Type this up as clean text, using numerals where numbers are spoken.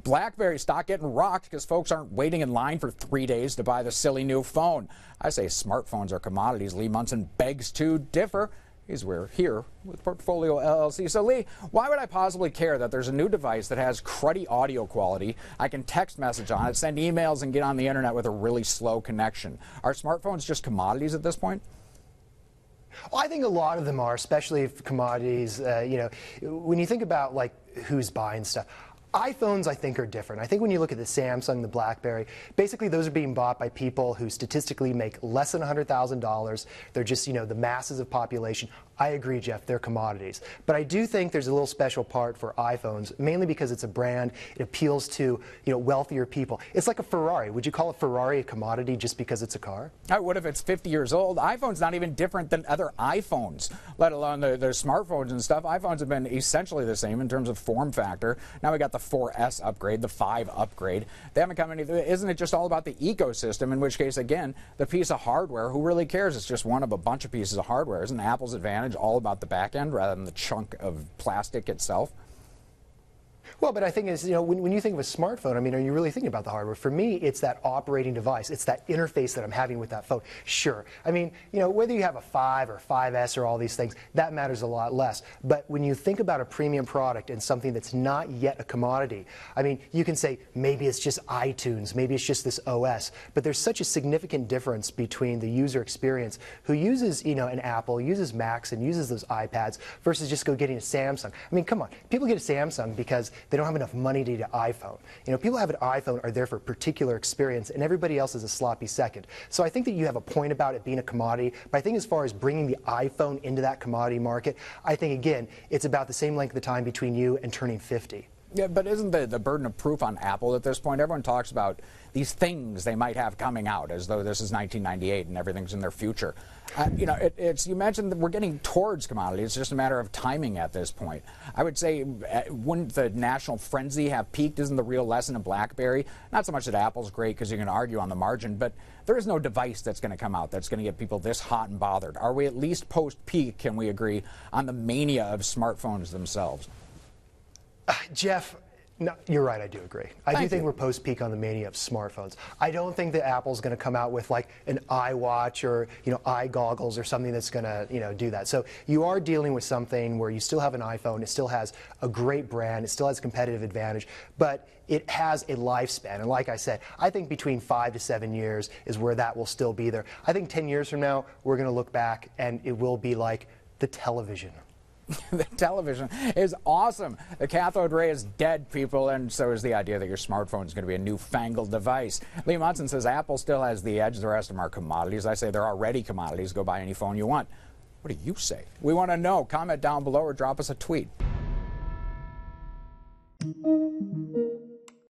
BlackBerry stock getting rocked because folks aren't waiting in line for 3 days to buy the silly new phone. I say smartphones are commodities. Lee Munson begs to differ. We're here with Portfolio LLC. So, Lee, why would I possibly care that there's a new device that has cruddy audio quality? I can text message on it, send emails, and get on the internet with a really slow connection. Are smartphones just commodities at this point? Well, I think a lot of them are, especially if commodities. When you think about like who's buying stuff. iPhones, I think, are different. I think when you look at the Samsung, the BlackBerry, basically those are being bought by people who statistically make less than $100,000. They're just, the masses of population. I agree, Jeff, they're commodities. But I do think there's a little special part for iPhones, mainly because it's a brand. It appeals to, wealthier people. It's like a Ferrari. Would you call a Ferrari a commodity just because it's a car? I would if it's 50 years old. iPhone's not even different than other iPhones, let alone their smartphones and stuff. iPhones have been essentially the same in terms of form factor. Now we got the 4S upgrade, the 5 upgrade. They haven't come isn't it just all about the ecosystem, in which case, again, the piece of hardware, who really cares? It's just one of a bunch of pieces of hardware. Isn't Apple's advantage all about the back end rather than the chunk of plastic itself? Well, but I think when you think of a smartphone, are you really thinking about the hardware? For me, it's that operating device. It's that interface that I'm having with that phone. Sure. Whether you have a 5 or 5S or all these things, that matters a lot less. But when you think about a premium product and something that's not yet a commodity, you can say maybe it's just iTunes, maybe it's just this OS, but there's such a significant difference between the user experience who uses, an Apple, uses Macs, and uses those iPads versus just getting a Samsung. Come on. People get a Samsung because they don't have enough money to get an iPhone. People who have an iPhone are there for a particular experience, and everybody else is a sloppy second. So I think that you have a point about it being a commodity, but I think as far as bringing the iPhone into that commodity market, I think, again, it's about the same length of time between you and turning 50. Yeah, but isn't the burden of proof on Apple at this point? Everyone talks about these things they might have coming out as though this is 1998 and everything's in their future. You mentioned that we're getting towards commodity. It's just a matter of timing at this point. I would say, wouldn't the national frenzy have peaked? Isn't the real lesson in BlackBerry? Not so much that Apple's great because you can argue on the margin, but there is no device that's going to come out that's going to get people this hot and bothered. Are we at least post-peak, can we agree, on the mania of smartphones themselves? Jeff, no, you're right, I do agree. I do think we're post-peak on the mania of smartphones. I don't think that Apple's going to come out with like an iWatch or, eye goggles or something that's going to, do that. So you are dealing with something where you still have an iPhone, it still has a great brand, it still has a competitive advantage, but it has a lifespan. And like I said, I think between 5 to 7 years is where that will still be there. I think 10 years from now, we're going to look back and it will be like the television. The television is awesome. The cathode ray is dead, people, and so is the idea that your smartphone is going to be a newfangled device. Lee Munson says Apple still has the edge. The rest of them are commodities. I say they're already commodities. Go buy any phone you want. What do you say? We want to know. Comment down below or drop us a tweet.